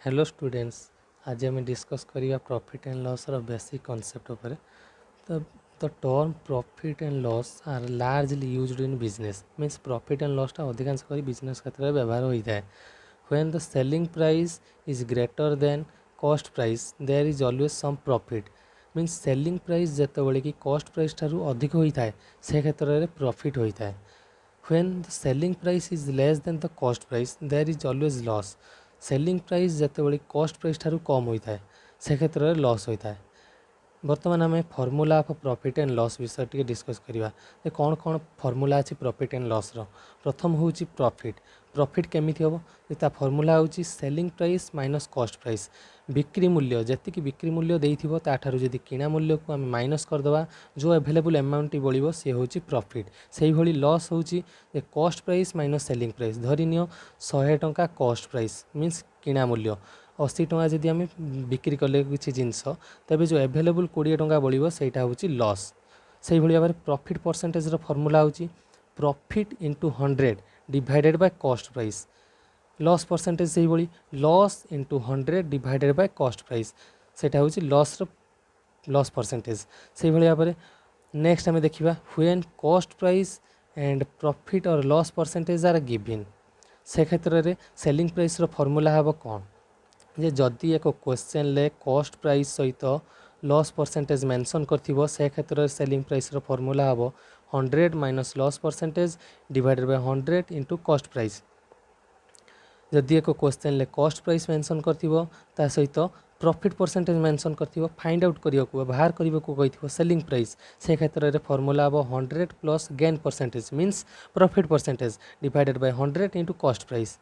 Hello students. आज आम discuss करिया प्रॉफिट एंड लॉस रो बेसिक कॉन्सेप्ट ऊपर। तो the term profit and loss are largely used in business. Means profit and loss अधिकांश कर बिजनेस क्षेत्र में व्यवहार होता है। When the selling price is greater than cost price there is always some profit. Means selling price जितेबाला कि cost price ठारू अधिक होता है से क्षेत्र में प्रॉफिट होता है। When the selling price is less than the cost price there is always loss। Selling price जितेबाला कॉस्ट प्राइस ठारू कम होता है से क्षेत्र में लॉस होता है। बर्तमान आम formula of profit and loss विषय टी डिस्कस करवा। कौन कौन फर्मूला अच्छी प्रॉफिट एंड लॉस रो। प्रथम हूँ प्रॉफिट। प्रॉफिट केमी हम ता फर्मूला हूँ selling price minus cost price. बिक्री मूल्य जी बिक्री मूल्य देथिबो ताठारु जदि किणा मूल्य को आम माइनस करदे जो एभेलेबल अमाउंट बढ़ो सी हूँ प्रॉफिट। से भाई लॉस हूँ cost price minus selling price. धरी नियो 100 टंका कॉस्ट प्राइस मीन्स किणा मूल्य 80 टंका जदि आम बिक्री कले किसी जिनस तेज जो एभेलेबल 20 टंका बढ़ो सहीटा हूँ लॉस। से भाई भाव प्रॉफिट परसेंटेज फर्मूला हूँ profit into 100 divided by cost price. Loss percentage से भाई loss into 100 divided by cost price सेटा हूँ लॉस परसेंटेज। से भाई भाव नेक्स्ट आम देखा when cost price and profit और लॉस परसेंटेज आर गिवन से क्षेत्र में सेलिंग प्राइस फर्मूला हम कौन जे जदि एक क्वेश्चन ले कॉस्ट प्राइस सहित लॉस परसेंटेज मेंशन कर से क्षेत्र में सेलिंग प्राइस फर्मूला हम 100 minus loss percentage divided by 100 into cost price. जदि एक क्वेश्चन ले कॉस्ट प्राइस मेंशन कर सहित प्रॉफिट परसेंटेज मेंशन कर फाइंड आउट करने बाहर करने को कही सेलिंग प्राइस से क्षेत्र में फर्मूला हम 100 plus gain percentage means profit percentage divided by 100 into cost price.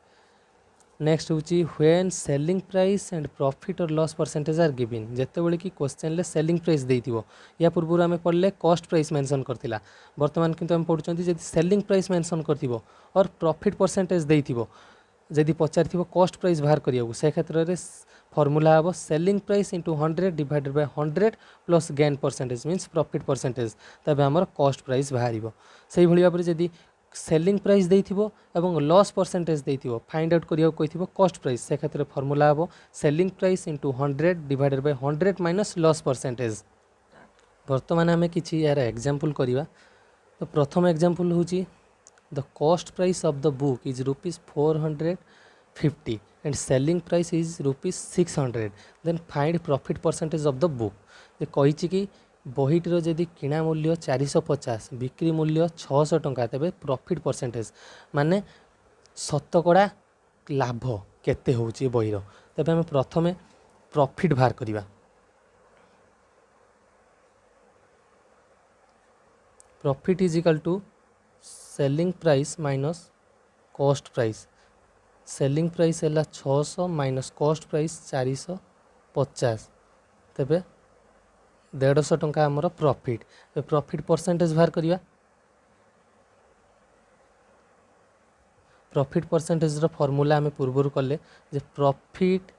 Next हूँ when selling price and profit और लॉस परसेंटेज आर गिवन जितेबाला कि क्वेश्चन ले सेलिंग प्राइस देथिबो या पूर्व आम पढ़ले कॉस्ट प्राइस मेंशन करथिला। वर्तमान किंतु आम पढ़ुचंती जदि सेलिंग प्राइस मेंशन करथिबो और प्रॉफिट परसेंटेज देथिबो जदि पचारिथिबो कॉस्ट प्राइस बाहर करिया से क्षेत्र में फर्मूला हम selling price into 100 divided by 100 plus gain percentage means profit percentage तबे हमर कॉस्ट प्राइस बाहर। से भाई भाव जदि सेलिंग प्राइस देथिबो एवं लॉस परसेंटेज देथिबो फाइंड आउट करिया कहिथिबो कॉस्ट प्राइस से क्षेत्र में फर्मूला हम selling price into 100 divided by 100 minus loss percentage. वर्तमान आम कि यार एग्जांपल करवा। तो प्रथम एग्जांपल हूँ the cost price of the book is ₹450 and selling price is ₹600 then find profit percentage of the book. कही कि बहीटर जदि किणा मूल्य 450 बिक्री मूल्य 600 टंका तेबे प्रॉफिट परसेंटेज माने शतकड़ा लाभ केते होउची बहीर। तेबे आम प्रथमे प्रॉफिट बाहर करवा। Profit is equal to selling price minus cost price. Selling price है 600 माइनस कॉस्ट प्राइस 450 तेबे 150 टंका आमर प्रॉफिट। प्रॉफिट परसेंटेज बाहर करवा। प्रॉफिट परसेंटेज फॉर्मूला आम पूर्वर कले जे profit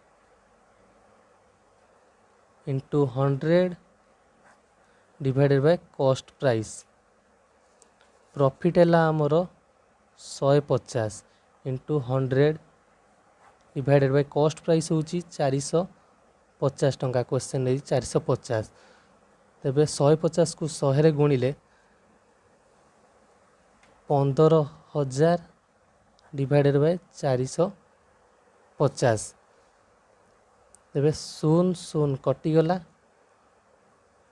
into 100 divided by cost price. Profit है आमर 150 into 100 divided by cost price हूँ 450 टंका। क्वेश्चन रही 450 तेबे 150 को 100 गुणिले 15,000 डिवाइडेड बाय 450 तेबे 0 कटिगला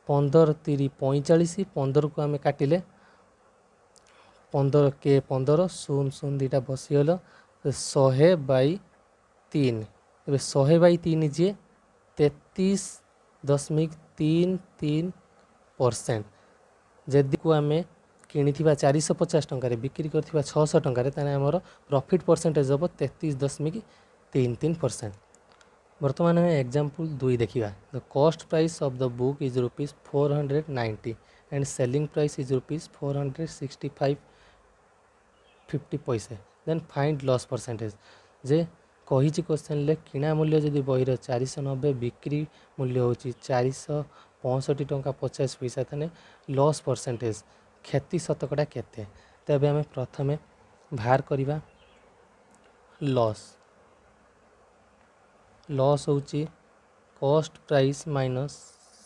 15 3 45 15 को आम काटिले 15 के 15 0 2टा बसीगल 100/3 तेबे 100/3 जी 33.33%। जदि को आम किणी 450 टंकार बिक्री कर 600 टंकार आमर प्रॉफिट परसेंटेज हम 33.33%। वर्तमान में एग्जांपल 2 देखा। The cost price of the book is ₹490 and selling price is ₹465.50 then find loss percentage. जे कही क्वेश्चन ले किणा मूल्य जदि बहीर 490 बिक्री मूल्य हूँ 465 टंका 50 पैसा थाने लॉस परसेंटेज क्षति शतकड़ा केते। तेबे आम प्रथमे बाहर करवा लॉस। लॉस होची cost price minus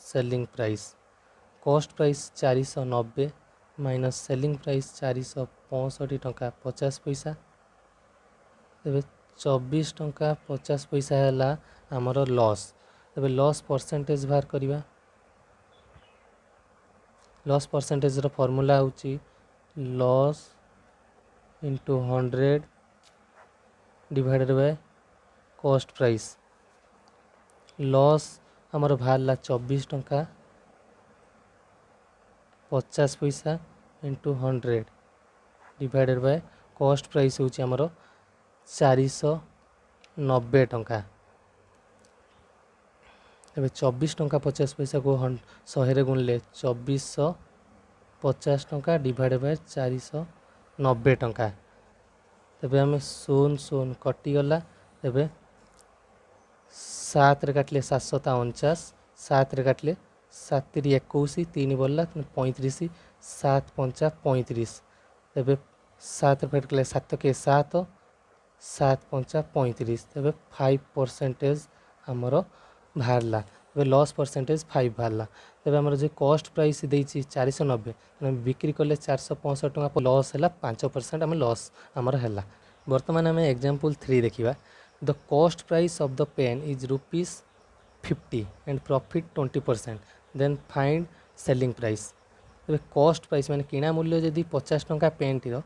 selling price. Cost price 490 minus selling price 465 टंका 50 पैसा। तेबे 24 टंका 50 पैसा है आमर लॉस। तेबे लॉस परसेंटेज बाहर करवा। लॉस परसेंटेज रो फॉर्मूला होची loss into 100 divided by cost price. Loss आमर बाहर 24 टंका 50 पैसा into 100 divided by cost price होची आमर 490 टंका। तेबे 24 टंका 50 पैसा को 100 रे गुणले 2450 टंका डिवाइड बाय 490 टंका। तेबे आम 0 कटिगला। तेबे 7 रे काटले 749 7 रे काटले 7 री 21 3 बोलला 35 7 5 35। तेबे 7 रे काटले 7 के 7 7 5 35। तेबे 5% आमर बाहरला। तेबे लॉस परसेंटेज 5 बाहरला। तेबे आमर जो कॉस्ट प्राइस देछि 490 बिक्री कले 465 टंका लॉस है 5% आम लॉस आमर है। बर्तमान आम एग्जांपल 3 देखा। The cost price of the pen is ₹50 and profit 20%। Then find selling price. तेबे कॉस्ट प्राइस माने किणा मूल्य जदि 50 टंका पेनटीर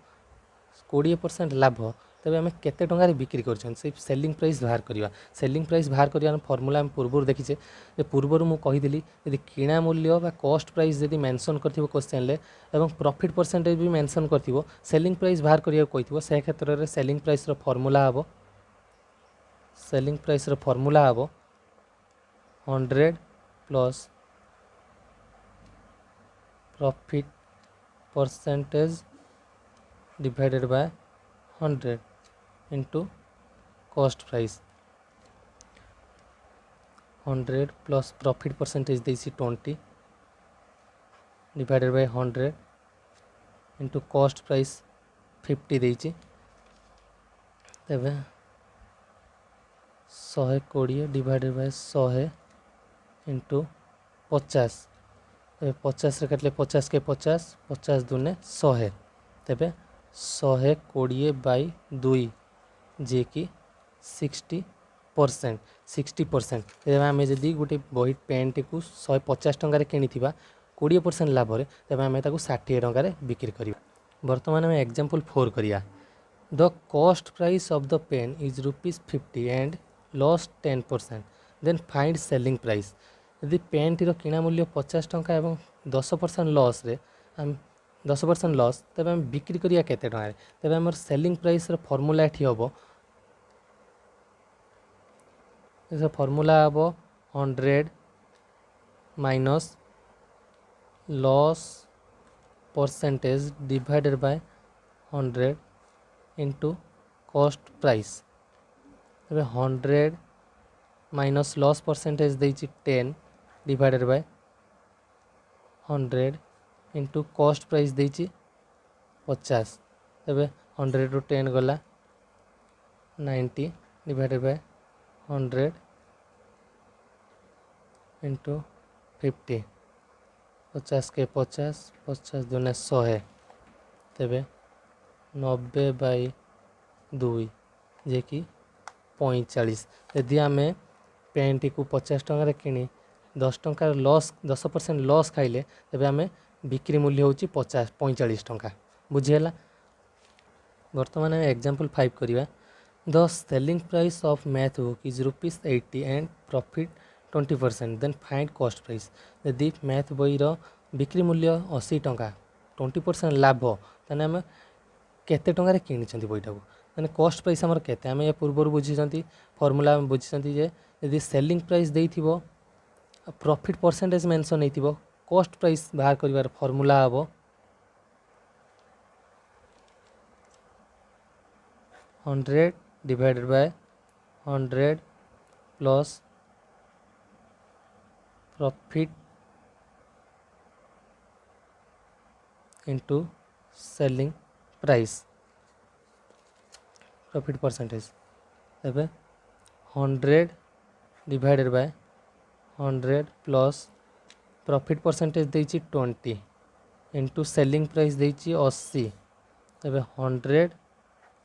20% लाभ तेबे आम केते टंका बिक्री कर सेलिंग प्राइस बाहर करवा। सेलिंग प्राइस बाहर करवा फॉर्मूला आम पूर्व देखीचे। पूर्वर मुझे कही यदि किणा मूल्य बा कॉस्ट प्राइस जदि मेंशन कर क्वेश्चन एवं प्रॉफिट परसेंटेज भी मेंशन कर सेलिंग प्राइस बाहर करिया कही से क्षेत्र में सेलिंग प्राइस रो फॉर्मूला हम सेलिंग प्राइस रो फॉर्मूला हम 100 plus profit percentage divided by 100 into cost price. 100 plus profit percentage देसी 20 divided by 100 into cost price 50 देची। तेबे 120 डिवाइडेड बाय 100 इंटू 50। 50 रे काटले 50 के 50 50 दूने 100। तेबे 120 बाई 2 जे कि 60%। 60% आम जदि गोटे बही पेनटी को 150 टंकार किणी 20% लाभ तेज आम 60 टंकार बिक्री करवा। बर्तमान आम एग्जांपल 4 करिया। The cost price of the pen is ₹50 and loss 10%। Then find selling price. यदि पेनटीर किणा मूल्य 50 टंका एवं 10% लॉस रे 10% लॉस तेज आम बिक्री करिया केते टंका। तेज आम सेलिंग प्राइस फॉर्मूला एठी हम फॉर्मूला हम 100 minus loss percentage divided by 100 into cost price. 100 minus loss percentage देछि 10 divided by 100 into cost price देछि 50। तेबे 100 ରୁ 10 गला 90 डिवाइडेड बाय 100 इंटू 50। 50 के 50 50 दूने 100 तेबे 90 बाई 2 जे कि 45। यदि आम पेनटी को 50 टंकार किणी 10 टंकार लॉस 10% लॉस खाइले तेबे आम बिक्री मूल्य हूँ 45 टंका। बुझीगला। बर्तमान आम एग्जांपल 5 करवा। The selling price of math book is ₹80 and profit 20%। Then find cost price. यदि मैथ बईर बिक्री मूल्य 80 टंका 20% लाभ ताने आम केते टंकार किणी बईटा को मैंने कॉस्ट प्राइस आमर केते आम या पूर्व बुझी फॉर्मूला बुझी जे यदि सेलिंग प्राइस देइथिबो प्रॉफिट परसेंटेज मेंशन होइथिबो कॉस्ट प्राइस बाहर करिवार फॉर्मूला हम 100 divided by 100 plus profit into selling price profit percentage. तेबे 100 divided by 100 plus profit percentage देछि 20 इंटू सेलिंग प्राइस देछि 80 तबे 100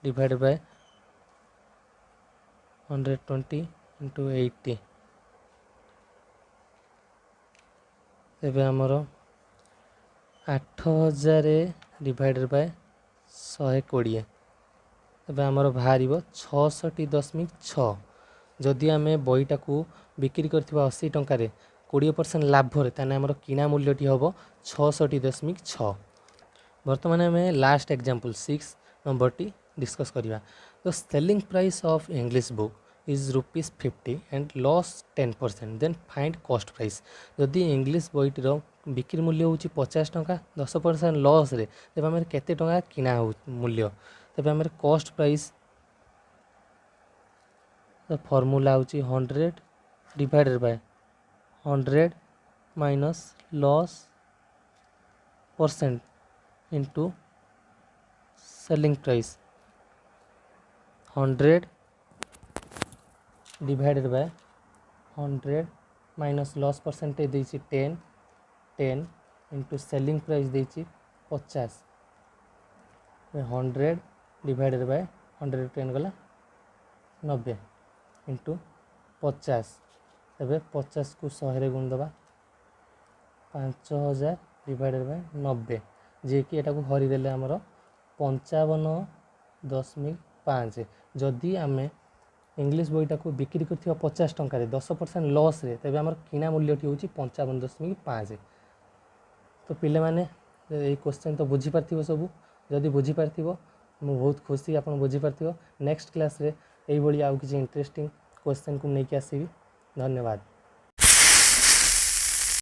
डिवाइडेड बाय 120 इंटू 80 तबे हमरो 8000 डिवाइडेड बाय 120 तबे हमरो बाहरिबो 66.6 जदि आमे बईटा को बिक्री करथिबा 80 टंका रे 20% लाभ रे ताने हमरो किना मूल्यटी होबो 66.6। वर्तमान आमे लास्ट एग्जांपल 6 नंबर टी डिस्कस करिवा। तो selling price of English book is ₹50 and loss 10%, then find cost price. जदि इंग्लिश बईटर बिक्री मूल्य होची 50 टंका 10% लॉस रे तबे हमर केते टंका किना हो मूल्य तबे हमर कॉस्ट प्राइस द फॉर्मूला होची 100 divided by 100 minus loss percent into selling price 100 divided by 100 minus loss percentage देछि 10 इंटू सेलिंग प्राइस देछि 50 100 डिवाइडेड बाय 100 10 गला 90 इंटू 50 तबे 50 को 100 रे गुण दबा 5000 डिवाइडेड बाय 90 जे कि एटा को हरि देले हमरो 55.5। जदि आमे इंग्लिश बईटा को बिक्री करथिबा 50 टंका रे 10% लॉस रे तबे हमर किना मूल्यटी होची 55.5। तो पिले माने ए क्वेश्चन तो बुझी पारथिबो सब। जदि बुझी पारथिबो मु बहुत खुशी आपन बुझी पारथिबो। नेक्स्ट क्लास रे एई बळी आउ किछि इंटरेस्टिंग क्वेश्चन को नै के आसीबी। धन्यवाद।